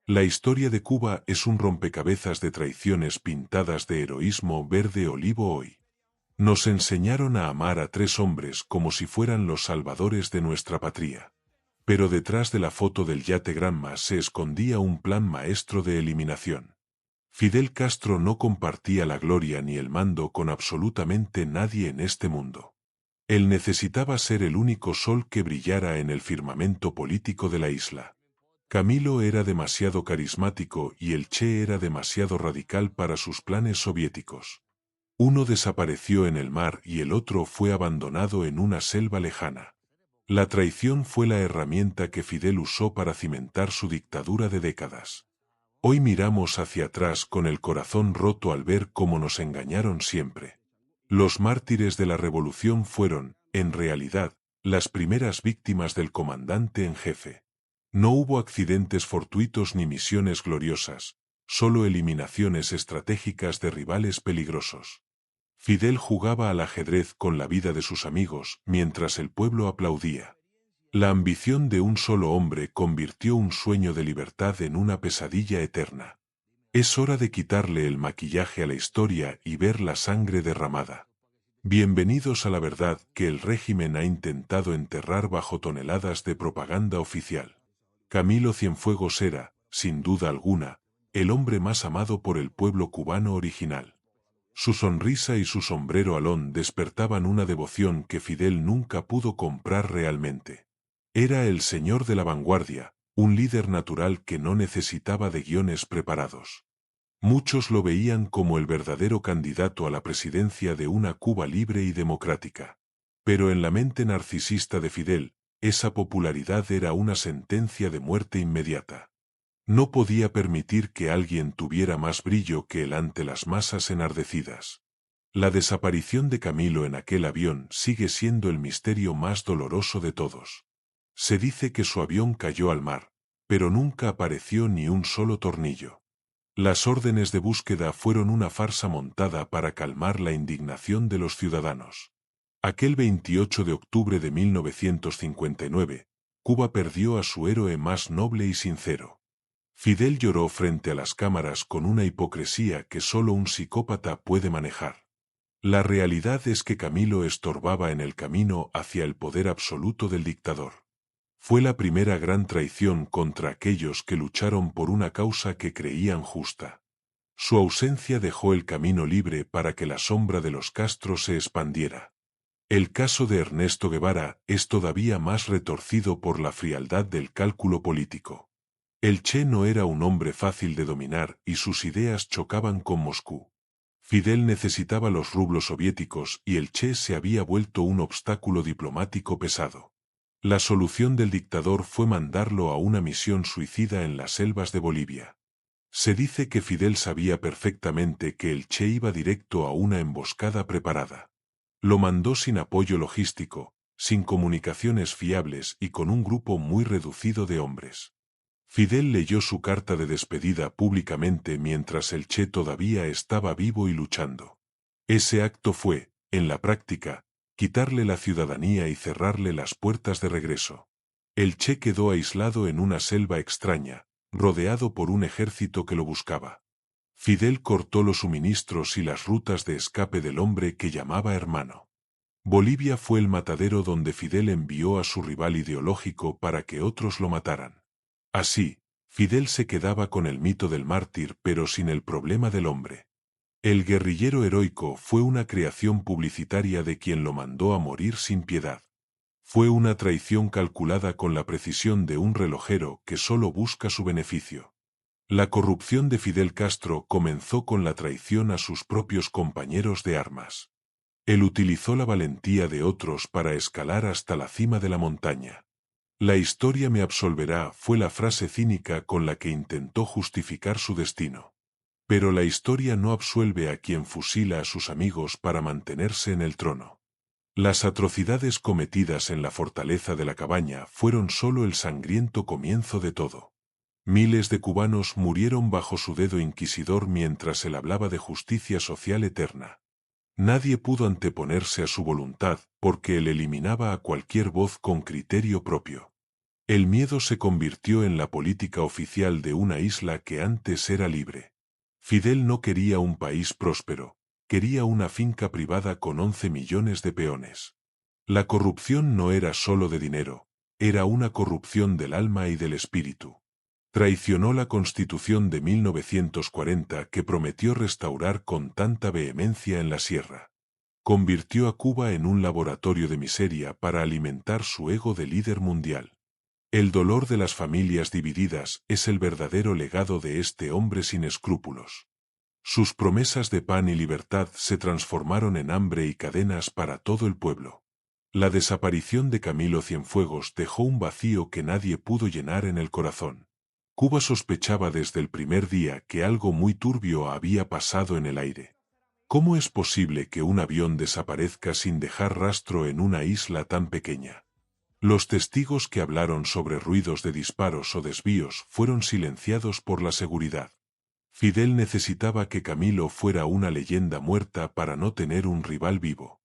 La historia de Cuba es un rompecabezas de traiciones pintadas de heroísmo verde olivo hoy. Nos enseñaron a amar a tres hombres como si fueran los salvadores de nuestra patria. Pero detrás de la foto del yate Granma se escondía un plan maestro de eliminación. Fidel Castro no compartía la gloria ni el mando con absolutamente nadie en este mundo. Él necesitaba ser el único sol que brillara en el firmamento político de la isla. Camilo era demasiado carismático y el Che era demasiado radical para sus planes soviéticos. Uno desapareció en el mar y el otro fue abandonado en una selva lejana. La traición fue la herramienta que Fidel usó para cimentar su dictadura de décadas. Hoy miramos hacia atrás con el corazón roto al ver cómo nos engañaron siempre. Los mártires de la revolución fueron, en realidad, las primeras víctimas del comandante en jefe. No hubo accidentes fortuitos ni misiones gloriosas, solo eliminaciones estratégicas de rivales peligrosos. Fidel jugaba al ajedrez con la vida de sus amigos mientras el pueblo aplaudía. La ambición de un solo hombre convirtió un sueño de libertad en una pesadilla eterna. Es hora de quitarle el maquillaje a la historia y ver la sangre derramada. Bienvenidos a la verdad que el régimen ha intentado enterrar bajo toneladas de propaganda oficial. Camilo Cienfuegos era, sin duda alguna, el hombre más amado por el pueblo cubano original. Su sonrisa y su sombrero alón despertaban una devoción que Fidel nunca pudo comprar realmente. Era el señor de la vanguardia, un líder natural que no necesitaba de guiones preparados. Muchos lo veían como el verdadero candidato a la presidencia de una Cuba libre y democrática. Pero en la mente narcisista de Fidel, esa popularidad era una sentencia de muerte inmediata. No podía permitir que alguien tuviera más brillo que él ante las masas enardecidas. La desaparición de Camilo en aquel avión sigue siendo el misterio más doloroso de todos. Se dice que su avión cayó al mar, pero nunca apareció ni un solo tornillo. Las órdenes de búsqueda fueron una farsa montada para calmar la indignación de los ciudadanos. Aquel 28 de octubre de 1959, Cuba perdió a su héroe más noble y sincero. Fidel lloró frente a las cámaras con una hipocresía que solo un psicópata puede manejar. La realidad es que Camilo estorbaba en el camino hacia el poder absoluto del dictador. Fue la primera gran traición contra aquellos que lucharon por una causa que creían justa. Su ausencia dejó el camino libre para que la sombra de los Castro se expandiera. El caso de Ernesto Guevara es todavía más retorcido por la frialdad del cálculo político. El Che no era un hombre fácil de dominar y sus ideas chocaban con Moscú. Fidel necesitaba los rublos soviéticos y el Che se había vuelto un obstáculo diplomático pesado. La solución del dictador fue mandarlo a una misión suicida en las selvas de Bolivia. Se dice que Fidel sabía perfectamente que el Che iba directo a una emboscada preparada. Lo mandó sin apoyo logístico, sin comunicaciones fiables y con un grupo muy reducido de hombres. Fidel leyó su carta de despedida públicamente mientras el Che todavía estaba vivo y luchando. Ese acto fue, en la práctica, quitarle la ciudadanía y cerrarle las puertas de regreso. El Che quedó aislado en una selva extraña, rodeado por un ejército que lo buscaba. Fidel cortó los suministros y las rutas de escape del hombre que llamaba hermano. Bolivia fue el matadero donde Fidel envió a su rival ideológico para que otros lo mataran. Así, Fidel se quedaba con el mito del mártir pero sin el problema del hombre. El guerrillero heroico fue una creación publicitaria de quien lo mandó a morir sin piedad. Fue una traición calculada con la precisión de un relojero que solo busca su beneficio. La corrupción de Fidel Castro comenzó con la traición a sus propios compañeros de armas. Él utilizó la valentía de otros para escalar hasta la cima de la montaña. La historia me absolverá fue la frase cínica con la que intentó justificar su destino. Pero la historia no absuelve a quien fusila a sus amigos para mantenerse en el trono. Las atrocidades cometidas en la fortaleza de la Cabaña fueron solo el sangriento comienzo de todo. Miles de cubanos murieron bajo su dedo inquisidor mientras él hablaba de justicia social eterna. Nadie pudo anteponerse a su voluntad porque él eliminaba a cualquier voz con criterio propio. El miedo se convirtió en la política oficial de una isla que antes era libre. Fidel no quería un país próspero, quería una finca privada con 11 millones de peones. La corrupción no era solo de dinero, era una corrupción del alma y del espíritu. Traicionó la Constitución de 1940 que prometió restaurar con tanta vehemencia en la sierra. Convirtió a Cuba en un laboratorio de miseria para alimentar su ego de líder mundial. El dolor de las familias divididas es el verdadero legado de este hombre sin escrúpulos. Sus promesas de pan y libertad se transformaron en hambre y cadenas para todo el pueblo. La desaparición de Camilo Cienfuegos dejó un vacío que nadie pudo llenar en el corazón. Cuba sospechaba desde el primer día que algo muy turbio había pasado en el aire. ¿Cómo es posible que un avión desaparezca sin dejar rastro en una isla tan pequeña? Los testigos que hablaron sobre ruidos de disparos o desvíos fueron silenciados por la seguridad. Fidel necesitaba que Camilo fuera una leyenda muerta para no tener un rival vivo.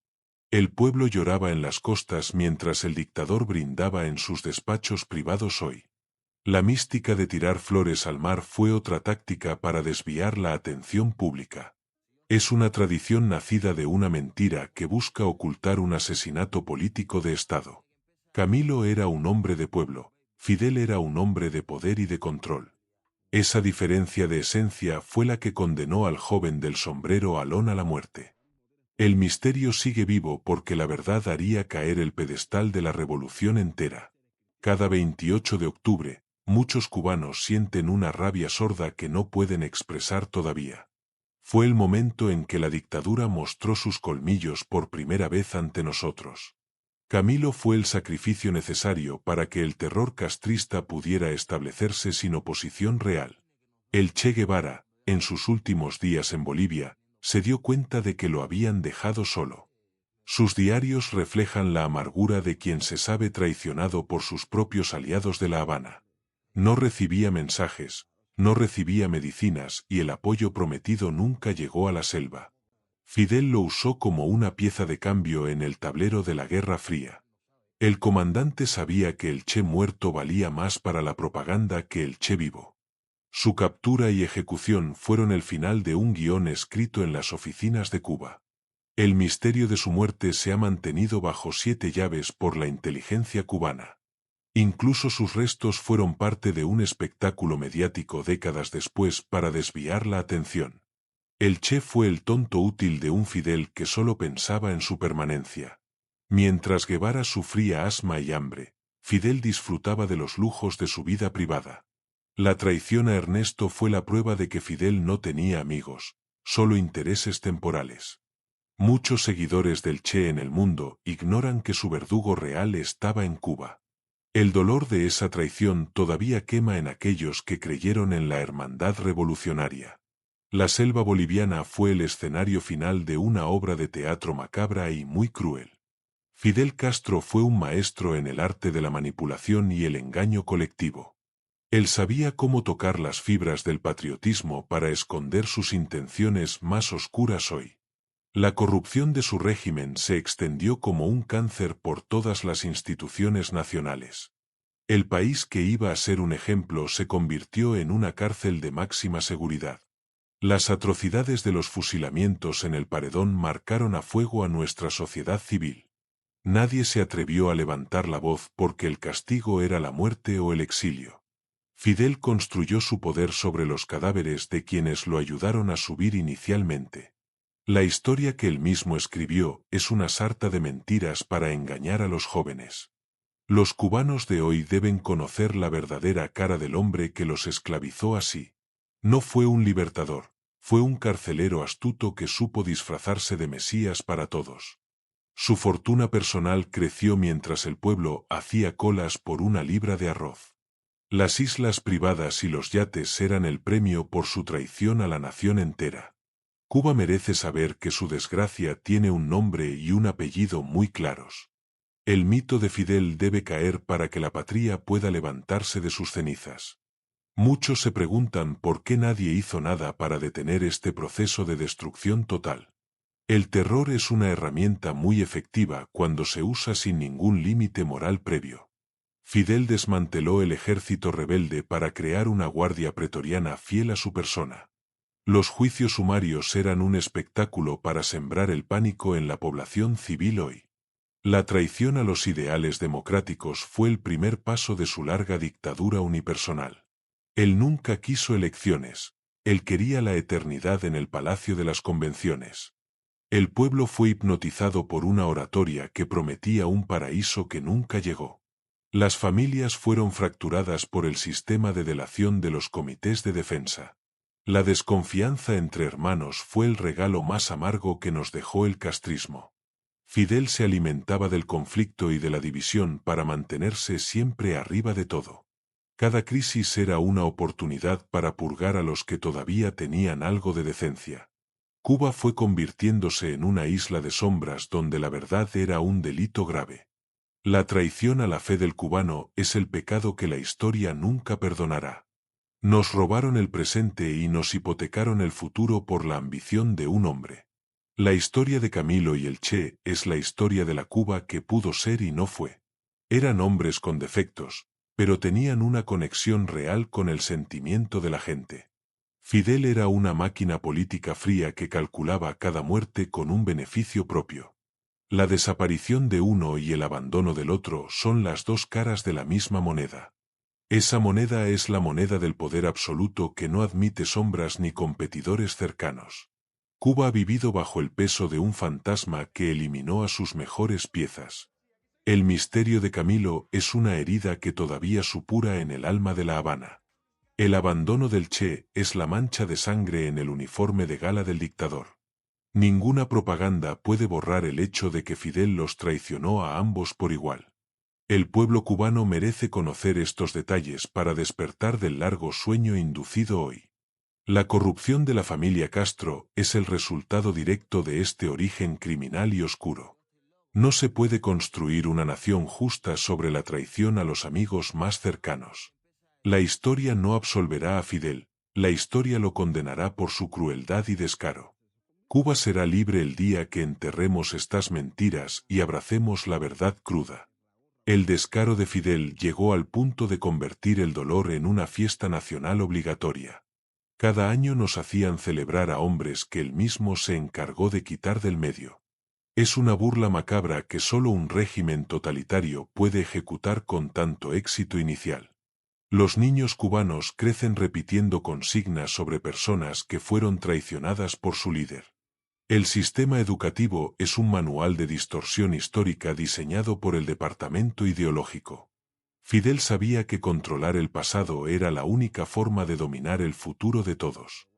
El pueblo lloraba en las costas mientras el dictador brindaba en sus despachos privados hoy. La mística de tirar flores al mar fue otra táctica para desviar la atención pública. Es una tradición nacida de una mentira que busca ocultar un asesinato político de Estado. Camilo era un hombre de pueblo, Fidel era un hombre de poder y de control. Esa diferencia de esencia fue la que condenó al joven del sombrero alón a la muerte. El misterio sigue vivo porque la verdad haría caer el pedestal de la revolución entera. Cada 28 de octubre, muchos cubanos sienten una rabia sorda que no pueden expresar todavía. Fue el momento en que la dictadura mostró sus colmillos por primera vez ante nosotros. Camilo fue el sacrificio necesario para que el terror castrista pudiera establecerse sin oposición real. El Che Guevara, en sus últimos días en Bolivia, se dio cuenta de que lo habían dejado solo. Sus diarios reflejan la amargura de quien se sabe traicionado por sus propios aliados de La Habana. No recibía mensajes, no recibía medicinas y el apoyo prometido nunca llegó a la selva. Fidel lo usó como una pieza de cambio en el tablero de la Guerra Fría. El comandante sabía que el Che muerto valía más para la propaganda que el Che vivo. Su captura y ejecución fueron el final de un guión escrito en las oficinas de Cuba. El misterio de su muerte se ha mantenido bajo 7 llaves por la inteligencia cubana. Incluso sus restos fueron parte de un espectáculo mediático décadas después para desviar la atención. El Che fue el tonto útil de un Fidel que solo pensaba en su permanencia. Mientras Guevara sufría asma y hambre, Fidel disfrutaba de los lujos de su vida privada. La traición a Ernesto fue la prueba de que Fidel no tenía amigos, solo intereses temporales. Muchos seguidores del Che en el mundo ignoran que su verdugo real estaba en Cuba. El dolor de esa traición todavía quema en aquellos que creyeron en la hermandad revolucionaria. La selva boliviana fue el escenario final de una obra de teatro macabra y muy cruel. Fidel Castro fue un maestro en el arte de la manipulación y el engaño colectivo. Él sabía cómo tocar las fibras del patriotismo para esconder sus intenciones más oscuras hoy. La corrupción de su régimen se extendió como un cáncer por todas las instituciones nacionales. El país que iba a ser un ejemplo se convirtió en una cárcel de máxima seguridad. Las atrocidades de los fusilamientos en el Paredón marcaron a fuego a nuestra sociedad civil. Nadie se atrevió a levantar la voz porque el castigo era la muerte o el exilio. Fidel construyó su poder sobre los cadáveres de quienes lo ayudaron a subir inicialmente. La historia que él mismo escribió es una sarta de mentiras para engañar a los jóvenes. Los cubanos de hoy deben conocer la verdadera cara del hombre que los esclavizó así. No fue un libertador, fue un carcelero astuto que supo disfrazarse de Mesías para todos. Su fortuna personal creció mientras el pueblo hacía colas por una libra de arroz. Las islas privadas y los yates eran el premio por su traición a la nación entera. Cuba merece saber que su desgracia tiene un nombre y un apellido muy claros. El mito de Fidel debe caer para que la patria pueda levantarse de sus cenizas. Muchos se preguntan por qué nadie hizo nada para detener este proceso de destrucción total. El terror es una herramienta muy efectiva cuando se usa sin ningún límite moral previo. Fidel desmanteló el ejército rebelde para crear una guardia pretoriana fiel a su persona. Los juicios sumarios eran un espectáculo para sembrar el pánico en la población civil hoy. La traición a los ideales democráticos fue el primer paso de su larga dictadura unipersonal. Él nunca quiso elecciones, él quería la eternidad en el Palacio de las Convenciones. El pueblo fue hipnotizado por una oratoria que prometía un paraíso que nunca llegó. Las familias fueron fracturadas por el sistema de delación de los comités de defensa. La desconfianza entre hermanos fue el regalo más amargo que nos dejó el castrismo. Fidel se alimentaba del conflicto y de la división para mantenerse siempre arriba de todo. Cada crisis era una oportunidad para purgar a los que todavía tenían algo de decencia. Cuba fue convirtiéndose en una isla de sombras donde la verdad era un delito grave. La traición a la fe del cubano es el pecado que la historia nunca perdonará. Nos robaron el presente y nos hipotecaron el futuro por la ambición de un hombre. La historia de Camilo y el Che es la historia de la Cuba que pudo ser y no fue. Eran hombres con defectos, pero tenían una conexión real con el sentimiento de la gente. Fidel era una máquina política fría que calculaba cada muerte con un beneficio propio. La desaparición de uno y el abandono del otro son las dos caras de la misma moneda. Esa moneda es la moneda del poder absoluto que no admite sombras ni competidores cercanos. Cuba ha vivido bajo el peso de un fantasma que eliminó a sus mejores piezas. El misterio de Camilo es una herida que todavía supura en el alma de La Habana. El abandono del Che es la mancha de sangre en el uniforme de gala del dictador. Ninguna propaganda puede borrar el hecho de que Fidel los traicionó a ambos por igual. El pueblo cubano merece conocer estos detalles para despertar del largo sueño inducido hoy. La corrupción de la familia Castro es el resultado directo de este origen criminal y oscuro. No se puede construir una nación justa sobre la traición a los amigos más cercanos. La historia no absolverá a Fidel, la historia lo condenará por su crueldad y descaro. Cuba será libre el día que enterremos estas mentiras y abracemos la verdad cruda. El descaro de Fidel llegó al punto de convertir el dolor en una fiesta nacional obligatoria. Cada año nos hacían celebrar a hombres que él mismo se encargó de quitar del medio. Es una burla macabra que solo un régimen totalitario puede ejecutar con tanto éxito inicial. Los niños cubanos crecen repitiendo consignas sobre personas que fueron traicionadas por su líder. El sistema educativo es un manual de distorsión histórica diseñado por el departamento ideológico. Fidel sabía que controlar el pasado era la única forma de dominar el futuro de todos.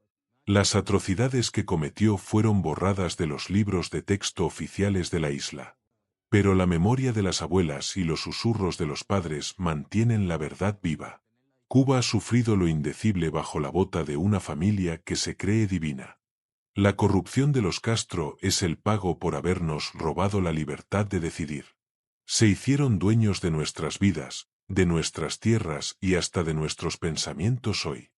Las atrocidades que cometió fueron borradas de los libros de texto oficiales de la isla. Pero la memoria de las abuelas y los susurros de los padres mantienen la verdad viva. Cuba ha sufrido lo indecible bajo la bota de una familia que se cree divina. La corrupción de los Castro es el pago por habernos robado la libertad de decidir. Se hicieron dueños de nuestras vidas, de nuestras tierras y hasta de nuestros pensamientos hoy.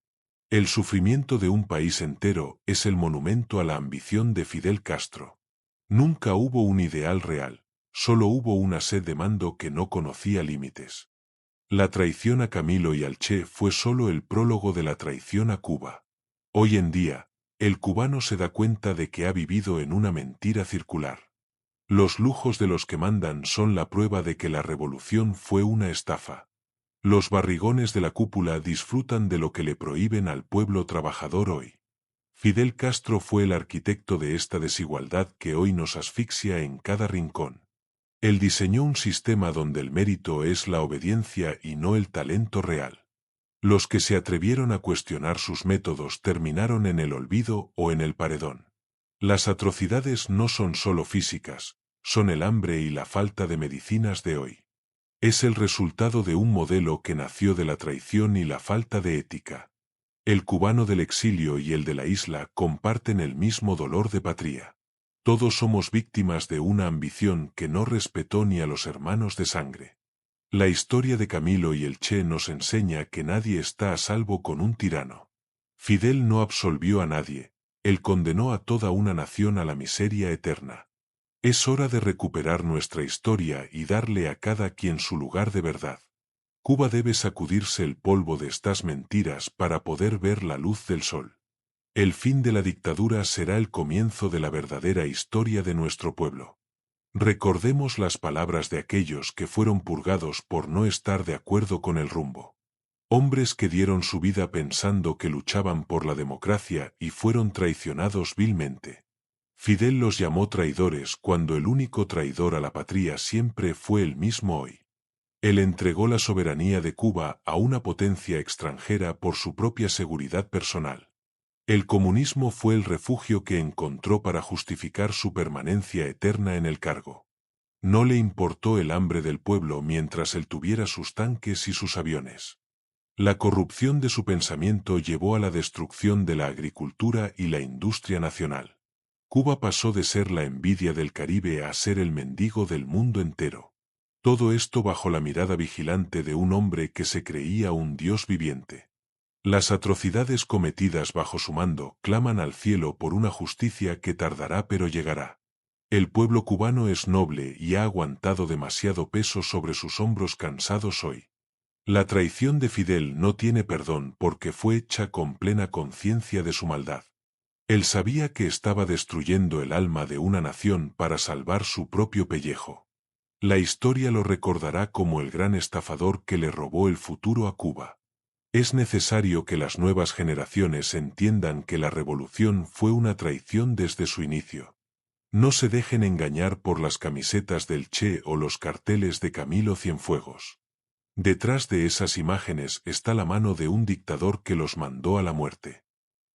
El sufrimiento de un país entero es el monumento a la ambición de Fidel Castro. Nunca hubo un ideal real, solo hubo una sed de mando que no conocía límites. La traición a Camilo y al Che fue solo el prólogo de la traición a Cuba. Hoy en día, el cubano se da cuenta de que ha vivido en una mentira circular. Los lujos de los que mandan son la prueba de que la revolución fue una estafa. Los barrigones de la cúpula disfrutan de lo que le prohíben al pueblo trabajador hoy. Fidel Castro fue el arquitecto de esta desigualdad que hoy nos asfixia en cada rincón. Él diseñó un sistema donde el mérito es la obediencia y no el talento real. Los que se atrevieron a cuestionar sus métodos terminaron en el olvido o en el paredón. Las atrocidades no son solo físicas, son el hambre y la falta de medicinas de hoy. Es el resultado de un modelo que nació de la traición y la falta de ética. El cubano del exilio y el de la isla comparten el mismo dolor de patria. Todos somos víctimas de una ambición que no respetó ni a los hermanos de sangre. La historia de Camilo y el Che nos enseña que nadie está a salvo con un tirano. Fidel no absolvió a nadie, él condenó a toda una nación a la miseria eterna. Es hora de recuperar nuestra historia y darle a cada quien su lugar de verdad. Cuba debe sacudirse el polvo de estas mentiras para poder ver la luz del sol. El fin de la dictadura será el comienzo de la verdadera historia de nuestro pueblo. Recordemos las palabras de aquellos que fueron purgados por no estar de acuerdo con el rumbo. Hombres que dieron su vida pensando que luchaban por la democracia y fueron traicionados vilmente. Fidel los llamó traidores cuando el único traidor a la patria siempre fue el mismo hoy. Él entregó la soberanía de Cuba a una potencia extranjera por su propia seguridad personal. El comunismo fue el refugio que encontró para justificar su permanencia eterna en el cargo. No le importó el hambre del pueblo mientras él tuviera sus tanques y sus aviones. La corrupción de su pensamiento llevó a la destrucción de la agricultura y la industria nacional. Cuba pasó de ser la envidia del Caribe a ser el mendigo del mundo entero. Todo esto bajo la mirada vigilante de un hombre que se creía un dios viviente. Las atrocidades cometidas bajo su mando claman al cielo por una justicia que tardará pero llegará. El pueblo cubano es noble y ha aguantado demasiado peso sobre sus hombros cansados hoy. La traición de Fidel no tiene perdón porque fue hecha con plena conciencia de su maldad. Él sabía que estaba destruyendo el alma de una nación para salvar su propio pellejo. La historia lo recordará como el gran estafador que le robó el futuro a Cuba. Es necesario que las nuevas generaciones entiendan que la revolución fue una traición desde su inicio. No se dejen engañar por las camisetas del Che o los carteles de Camilo Cienfuegos. Detrás de esas imágenes está la mano de un dictador que los mandó a la muerte.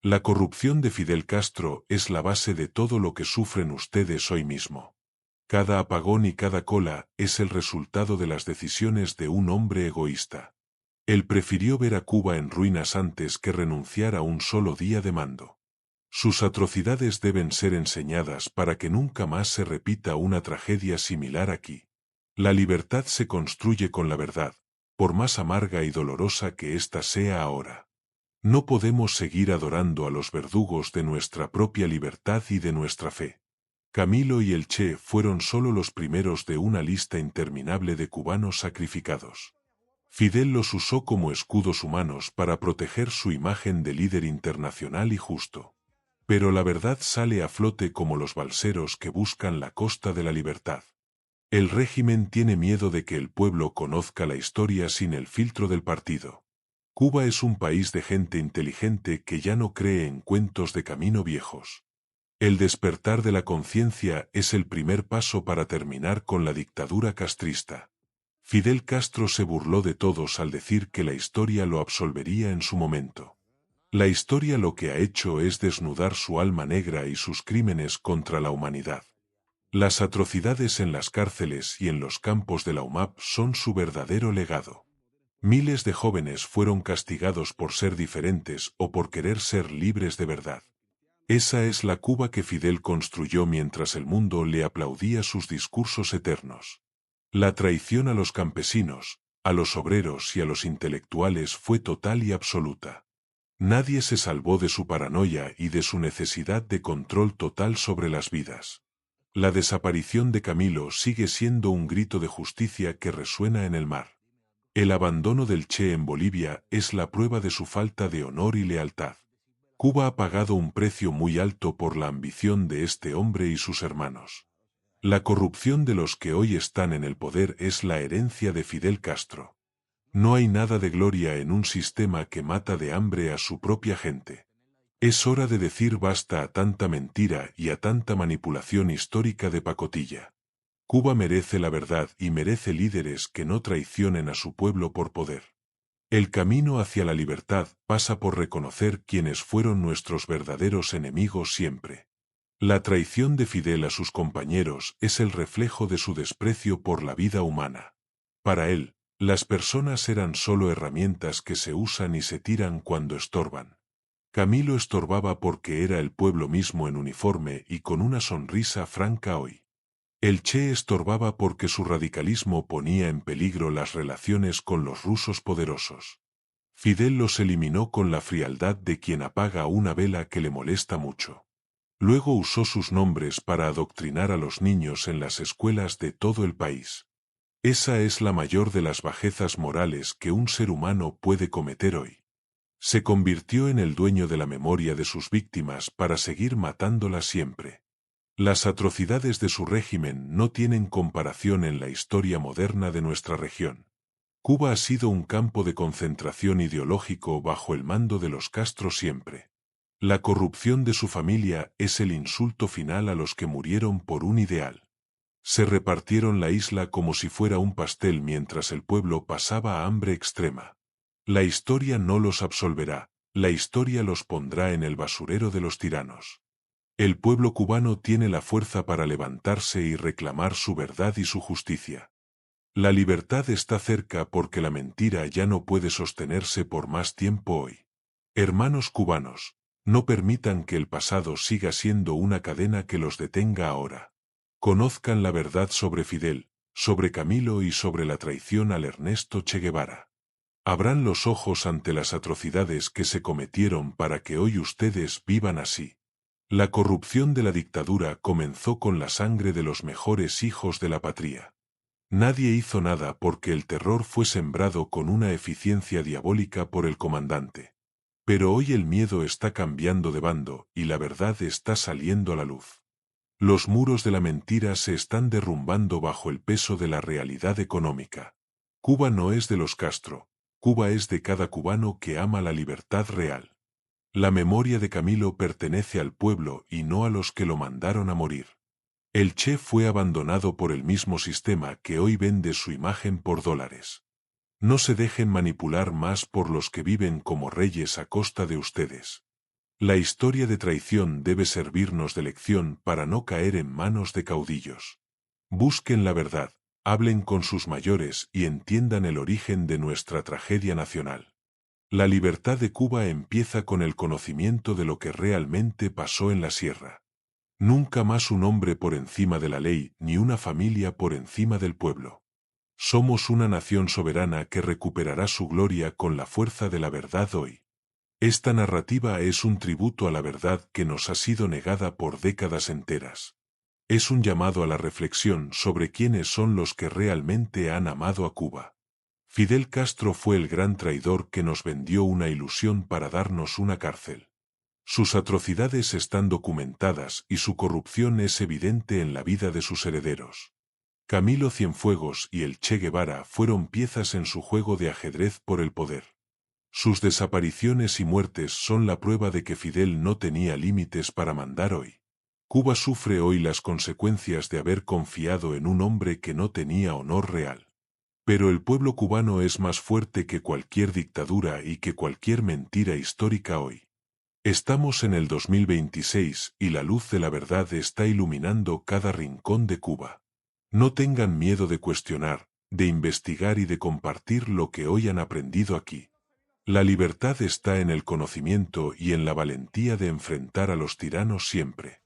La corrupción de Fidel Castro es la base de todo lo que sufren ustedes hoy mismo. Cada apagón y cada cola es el resultado de las decisiones de un hombre egoísta. Él prefirió ver a Cuba en ruinas antes que renunciar a un solo día de mando. Sus atrocidades deben ser enseñadas para que nunca más se repita una tragedia similar aquí. La libertad se construye con la verdad, por más amarga y dolorosa que ésta sea ahora. No podemos seguir adorando a los verdugos de nuestra propia libertad y de nuestra fe. Camilo y el Che fueron solo los primeros de una lista interminable de cubanos sacrificados. Fidel los usó como escudos humanos para proteger su imagen de líder internacional y justo. Pero la verdad sale a flote como los balseros que buscan la costa de la libertad. El régimen tiene miedo de que el pueblo conozca la historia sin el filtro del partido. Cuba es un país de gente inteligente que ya no cree en cuentos de camino viejos. El despertar de la conciencia es el primer paso para terminar con la dictadura castrista. Fidel Castro se burló de todos al decir que la historia lo absolvería en su momento. La historia lo que ha hecho es desnudar su alma negra y sus crímenes contra la humanidad. Las atrocidades en las cárceles y en los campos de la UMAP son su verdadero legado. Miles de jóvenes fueron castigados por ser diferentes o por querer ser libres de verdad. Esa es la Cuba que Fidel construyó mientras el mundo le aplaudía sus discursos eternos. La traición a los campesinos, a los obreros y a los intelectuales fue total y absoluta. Nadie se salvó de su paranoia y de su necesidad de control total sobre las vidas. La desaparición de Camilo sigue siendo un grito de justicia que resuena en el mar. El abandono del Che en Bolivia es la prueba de su falta de honor y lealtad. Cuba ha pagado un precio muy alto por la ambición de este hombre y sus hermanos. La corrupción de los que hoy están en el poder es la herencia de Fidel Castro. No hay nada de gloria en un sistema que mata de hambre a su propia gente. Es hora de decir basta a tanta mentira y a tanta manipulación histórica de pacotilla. Cuba merece la verdad y merece líderes que no traicionen a su pueblo por poder. El camino hacia la libertad pasa por reconocer quiénes fueron nuestros verdaderos enemigos siempre. La traición de Fidel a sus compañeros es el reflejo de su desprecio por la vida humana. Para él, las personas eran solo herramientas que se usan y se tiran cuando estorban. Camilo estorbaba porque era el pueblo mismo en uniforme y con una sonrisa franca hoy. El Che estorbaba porque su radicalismo ponía en peligro las relaciones con los rusos poderosos. Fidel los eliminó con la frialdad de quien apaga una vela que le molesta mucho. Luego usó sus nombres para adoctrinar a los niños en las escuelas de todo el país. Esa es la mayor de las bajezas morales que un ser humano puede cometer hoy. Se convirtió en el dueño de la memoria de sus víctimas para seguir matándolas siempre. Las atrocidades de su régimen no tienen comparación en la historia moderna de nuestra región. Cuba ha sido un campo de concentración ideológico bajo el mando de los Castro siempre. La corrupción de su familia es el insulto final a los que murieron por un ideal. Se repartieron la isla como si fuera un pastel mientras el pueblo pasaba hambre extrema. La historia no los absolverá, la historia los pondrá en el basurero de los tiranos. El pueblo cubano tiene la fuerza para levantarse y reclamar su verdad y su justicia. La libertad está cerca porque la mentira ya no puede sostenerse por más tiempo hoy. Hermanos cubanos, no permitan que el pasado siga siendo una cadena que los detenga ahora. Conozcan la verdad sobre Fidel, sobre Camilo y sobre la traición al Ernesto Che Guevara. Abran los ojos ante las atrocidades que se cometieron para que hoy ustedes vivan así. La corrupción de la dictadura comenzó con la sangre de los mejores hijos de la patria. Nadie hizo nada porque el terror fue sembrado con una eficiencia diabólica por el comandante. Pero hoy el miedo está cambiando de bando y la verdad está saliendo a la luz. Los muros de la mentira se están derrumbando bajo el peso de la realidad económica. Cuba no es de los Castro, Cuba es de cada cubano que ama la libertad real. La memoria de Camilo pertenece al pueblo y no a los que lo mandaron a morir. El Che fue abandonado por el mismo sistema que hoy vende su imagen por dólares. No se dejen manipular más por los que viven como reyes a costa de ustedes. La historia de traición debe servirnos de lección para no caer en manos de caudillos. Busquen la verdad, hablen con sus mayores y entiendan el origen de nuestra tragedia nacional. La libertad de Cuba empieza con el conocimiento de lo que realmente pasó en la sierra. Nunca más un hombre por encima de la ley ni una familia por encima del pueblo. Somos una nación soberana que recuperará su gloria con la fuerza de la verdad hoy. Esta narrativa es un tributo a la verdad que nos ha sido negada por décadas enteras. Es un llamado a la reflexión sobre quiénes son los que realmente han amado a Cuba. Fidel Castro fue el gran traidor que nos vendió una ilusión para darnos una cárcel. Sus atrocidades están documentadas y su corrupción es evidente en la vida de sus herederos. Camilo Cienfuegos y el Che Guevara fueron piezas en su juego de ajedrez por el poder. Sus desapariciones y muertes son la prueba de que Fidel no tenía límites para mandar hoy. Cuba sufre hoy las consecuencias de haber confiado en un hombre que no tenía honor real. Pero el pueblo cubano es más fuerte que cualquier dictadura y que cualquier mentira histórica hoy. Estamos en el 2026 y la luz de la verdad está iluminando cada rincón de Cuba. No tengan miedo de cuestionar, de investigar y de compartir lo que hoy han aprendido aquí. La libertad está en el conocimiento y en la valentía de enfrentar a los tiranos siempre.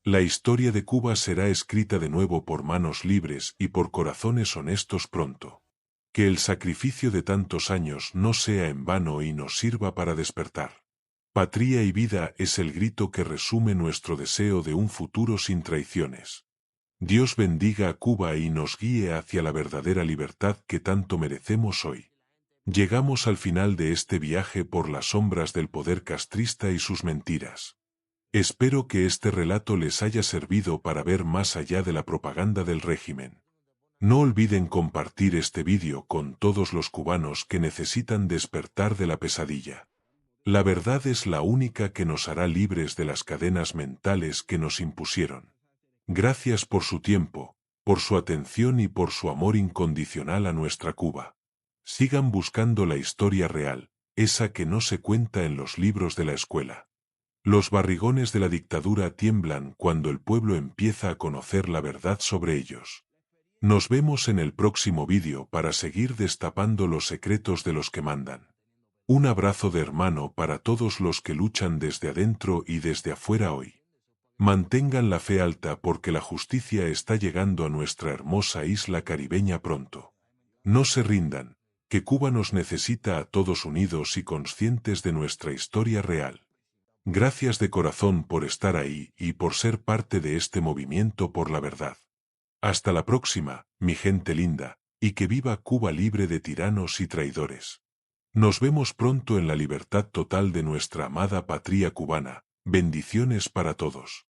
La historia de Cuba será escrita de nuevo por manos libres y por corazones honestos pronto. Que el sacrificio de tantos años no sea en vano y nos sirva para despertar. Patria y vida es el grito que resume nuestro deseo de un futuro sin traiciones. Dios bendiga a Cuba y nos guíe hacia la verdadera libertad que tanto merecemos hoy. Llegamos al final de este viaje por las sombras del poder castrista y sus mentiras. Espero que este relato les haya servido para ver más allá de la propaganda del régimen. No olviden compartir este vídeo con todos los cubanos que necesitan despertar de la pesadilla. La verdad es la única que nos hará libres de las cadenas mentales que nos impusieron. Gracias por su tiempo, por su atención y por su amor incondicional a nuestra Cuba. Sigan buscando la historia real, esa que no se cuenta en los libros de la escuela. Los barrigones de la dictadura tiemblan cuando el pueblo empieza a conocer la verdad sobre ellos. Nos vemos en el próximo vídeo para seguir destapando los secretos de los que mandan. Un abrazo de hermano para todos los que luchan desde adentro y desde afuera hoy. Mantengan la fe alta porque la justicia está llegando a nuestra hermosa isla caribeña pronto. No se rindan, que Cuba nos necesita a todos unidos y conscientes de nuestra historia real. Gracias de corazón por estar ahí y por ser parte de este movimiento por la verdad. Hasta la próxima, mi gente linda. Y que viva Cuba libre de tiranos y traidores. Nos vemos pronto en la libertad total de nuestra amada patria cubana. Bendiciones para todos.